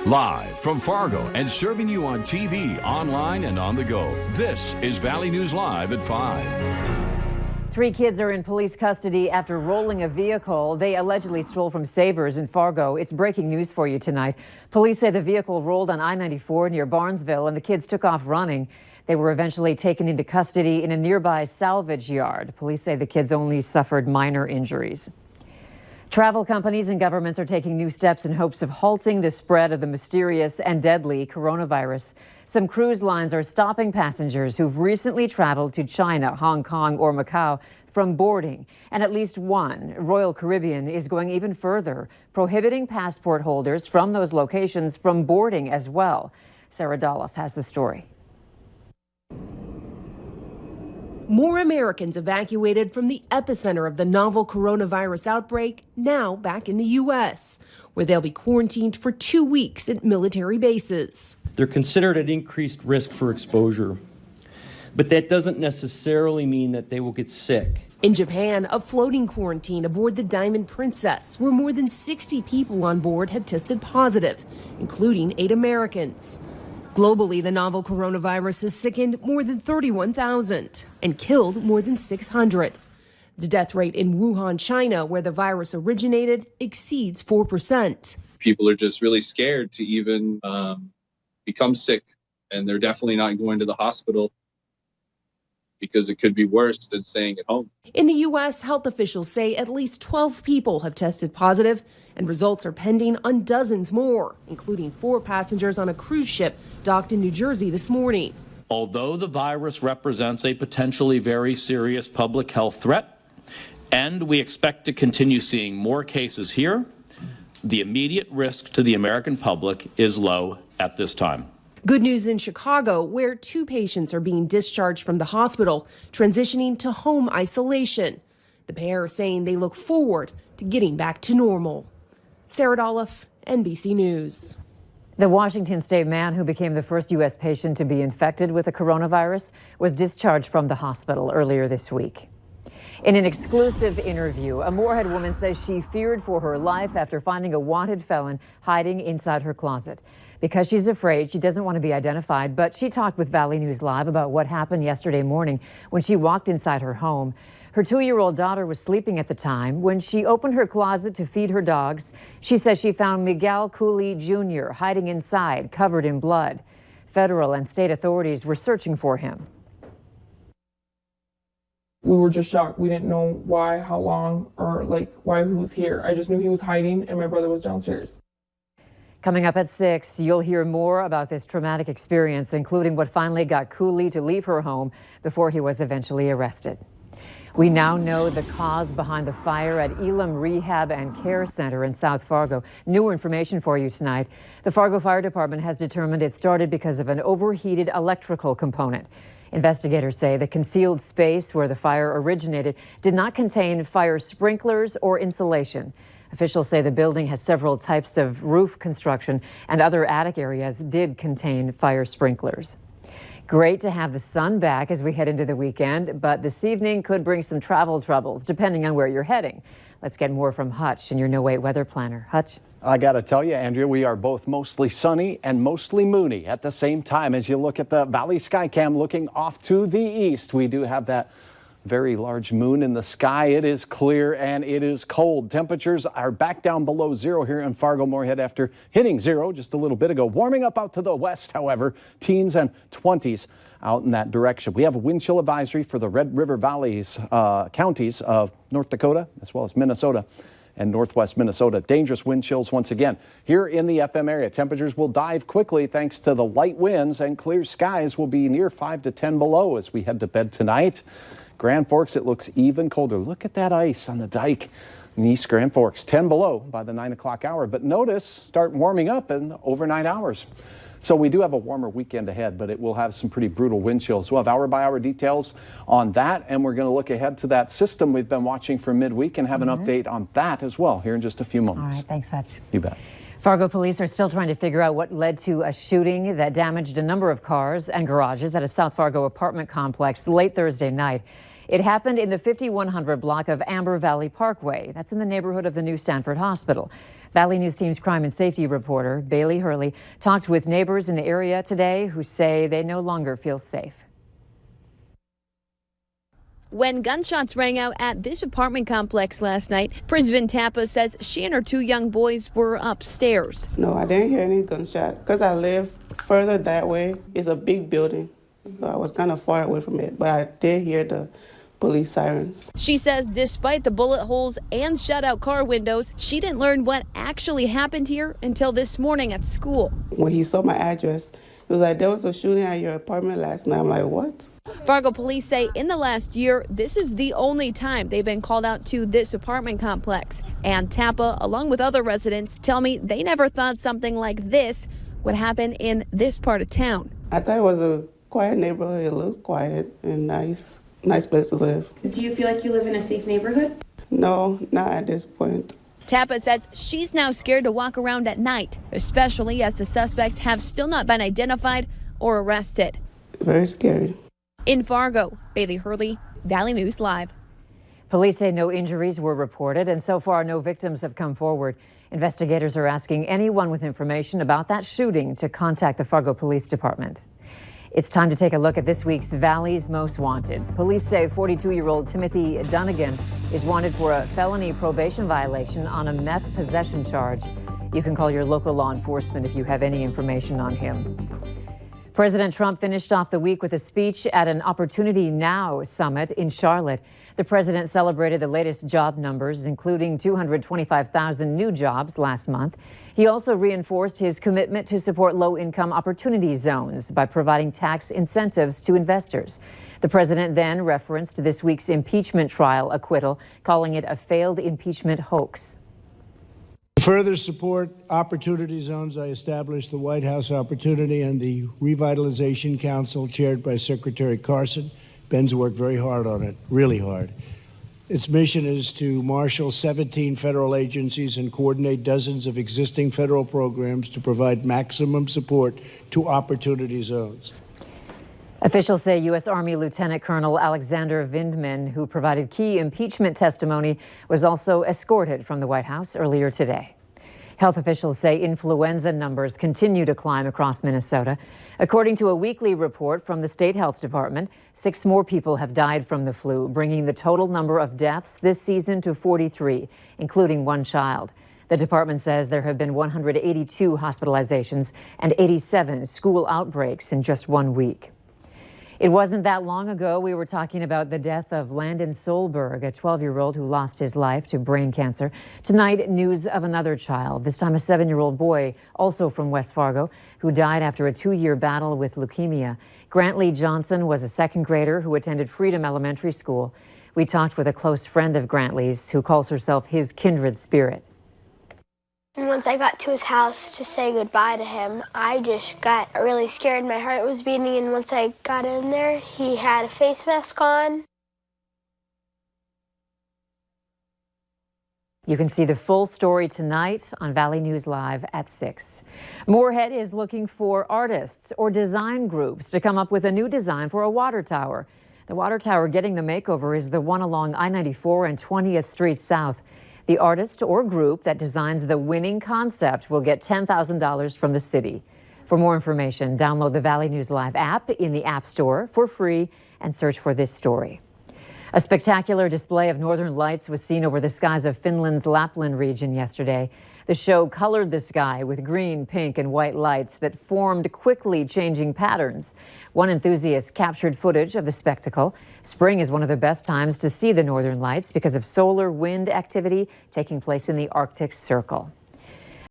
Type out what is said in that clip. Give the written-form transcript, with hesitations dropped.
Live from Fargo and serving you on TV, online, and on the go. This is Valley News Live at 5. 3 kids are in police custody after rolling a vehicle they allegedly stole from Savers in Fargo. It's breaking news for you tonight. Police say the vehicle rolled on I-94 near Barnesville and the kids took off running. They were eventually taken into custody in a nearby salvage yard. Police say the kids only suffered minor injuries. Travel companies and governments are taking new steps in hopes of halting the spread of the mysterious and deadly coronavirus. Some cruise lines are stopping passengers who've recently traveled to China, Hong Kong, or Macau from boarding. And at least one, Royal Caribbean, is going even further, prohibiting passport holders from those locations from boarding as well. Sarah Doloff has the story. More Americans evacuated from the epicenter of the novel coronavirus outbreak, now back in the U.S., where they'll be quarantined for 2 weeks at military bases. They're considered at increased risk for exposure, but that doesn't necessarily mean that they will get sick. In Japan, a floating quarantine aboard the Diamond Princess, where more than 60 people on board have tested positive, including 8 Americans. Globally, the novel coronavirus has sickened more than 31,000 and killed more than 600. The death rate in Wuhan, China, where the virus originated, exceeds 4%. People are just really scared to even become sick, and they're definitely not going to the hospital because it could be worse than staying at home. In the U.S., health officials say at least 12 people have tested positive, and results are pending on dozens more, including 4 passengers on a cruise ship docked in New Jersey this morning. Although the virus represents a potentially very serious public health threat, and we expect to continue seeing more cases here, the immediate risk to the American public is low at this time. Good news in Chicago, where 2 patients are being discharged from the hospital, transitioning to home isolation. The pair are saying they look forward to getting back to normal. Sarah Doloff, NBC News. The Washington State man who became the first U.S. patient to be infected with the coronavirus was discharged from the hospital earlier this week. In an exclusive interview, a Moorhead woman says she feared for her life after finding a wanted felon hiding inside her closet. Because she's afraid, she doesn't want to be identified, but she talked with Valley News Live about what happened yesterday morning when she walked inside her home. Her 2-year-old daughter was sleeping at the time. When she opened her closet to feed her dogs, she says she found Miguel Cooley Jr. hiding inside, covered in blood. Federal and state authorities were searching for him. We were just shocked. We didn't know why, how long, or why he was here. I just knew he was hiding and my brother was downstairs. Coming up at 6, you'll hear more about this traumatic experience, including what finally got Cooley to leave her home before he was eventually arrested. We now know the cause behind the fire at Elam Rehab and Care Center in South Fargo. New information for you tonight. The Fargo Fire Department has determined it started because of an overheated electrical component. Investigators say the concealed space where the fire originated did not contain fire sprinklers or insulation. Officials say the building has several types of roof construction, and other attic areas did contain fire sprinklers. Great to have the sun back as we head into the weekend, but this evening could bring some travel troubles depending on where you're heading. Let's get more from Hutch and your No Wait weather planner. Hutch? I got to tell you, Andrea, we are both mostly sunny and mostly moony at the same time. As you look at the Valley Skycam looking off to the east, we do have that very large moon in the sky. It is clear and it is cold. Temperatures are back down below 0 here in Fargo Moorhead after hitting 0 just a little bit ago. Warming up out to the west, however, teens and 20s out in that direction. We have a wind chill advisory for the Red River Valley's counties of North Dakota as well as Minnesota and northwest Minnesota. Dangerous wind chills once again. Here in the FM area, temperatures will dive quickly thanks to the light winds, and clear skies will be near 5 to 10 below as we head to bed tonight. Grand Forks, it looks even colder. Look at that ice on the dike in East Grand Forks. 10 below by the 9 o'clock hour. But notice, start warming up in overnight hours. So we do have a warmer weekend ahead, but it will have some pretty brutal wind chills. We'll have hour-by-hour details on that, and we're going to look ahead to that system we've been watching for midweek and have an update on that as well here in just a few moments. All right, thanks, Hutch. You bet. Fargo police are still trying to figure out what led to a shooting that damaged a number of cars and garages at a South Fargo apartment complex late Thursday night. It happened in the 5100 block of Amber Valley Parkway. That's in the neighborhood of the new Stanford Hospital. Valley News Team's crime and safety reporter, Bailey Hurley, talked with neighbors in the area today who say they no longer feel safe. When gunshots rang out at this apartment complex last night, President Tappa says she and her 2 young boys were upstairs. No, I didn't hear any gunshot because I live further that way. It's a big building, so I was kind of far away from it, but I did hear the police sirens. She says despite the bullet holes and shut-out car windows, she didn't learn what actually happened here until this morning at school. When he saw my address, he was like, there was a shooting at your apartment last night. I'm like, what? Fargo police say in the last year, this is the only time they've been called out to this apartment complex. And Tappa, along with other residents, tell me they never thought something like this would happen in this part of town. I thought it was a quiet neighborhood. It looks quiet and nice. Nice place to live. Do you feel like you live in a safe neighborhood? No, not at this point. Tappa says she's now scared to walk around at night, especially as the suspects have still not been identified or arrested. Very scary. In Fargo, Bailey Hurley, Valley News Live. Police say no injuries were reported, and so far no victims have come forward. Investigators are asking anyone with information about that shooting to contact the Fargo Police Department. It's time to take a look at this week's Valley's Most Wanted. Police say 42-year-old Timothy Dunnigan is wanted for a felony probation violation on a meth possession charge. You can call your local law enforcement if you have any information on him. President Trump finished off the week with a speech at an Opportunity Now summit in Charlotte. The president celebrated the latest job numbers, including 225,000 new jobs last month. He also reinforced his commitment to support low-income opportunity zones by providing tax incentives to investors. The president then referenced this week's impeachment trial acquittal, calling it a failed impeachment hoax. To further support opportunity zones, I established the White House Opportunity and the Revitalization Council, chaired by Secretary Carson. Ben's worked very hard on it, really hard. Its mission is to marshal 17 federal agencies and coordinate dozens of existing federal programs to provide maximum support to opportunity zones. Officials say U.S. Army Lieutenant Colonel Alexander Vindman, who provided key impeachment testimony, was also escorted from the White House earlier today. Health officials say influenza numbers continue to climb across Minnesota. According to a weekly report from the state health department, 6 more people have died from the flu, bringing the total number of deaths this season to 43, including 1 child. The department says there have been 182 hospitalizations and 87 school outbreaks in just 1 week. It wasn't that long ago we were talking about the death of Landon Solberg, a 12-year-old who lost his life to brain cancer. Tonight, news of another child, this time a 7-year-old boy, also from West Fargo, who died after a 2-year battle with leukemia. Grantley Johnson was a 2nd grader who attended Freedom Elementary School. We talked with a close friend of Grantley's who calls herself his kindred spirit. And once I got to his house to say goodbye to him, I just got really scared. My heart was beating, and once I got in there, he had a face mask on. You can see the full story tonight on Valley News Live at 6. Moorhead is looking for artists or design groups to come up with a new design for a water tower. The water tower getting the makeover is the one along I-94 and 20th Street South. The artist or group that designs the winning concept will get $10,000 from the city. For more information, download the Valley News Live app in the App Store for free and search for this story. A spectacular display of northern lights was seen over the skies of Finland's Lapland region yesterday. The show colored the sky with green, pink, and white lights that formed quickly changing patterns. One enthusiast captured footage of the spectacle. Spring is one of the best times to see the northern lights because of solar wind activity taking place in the Arctic Circle.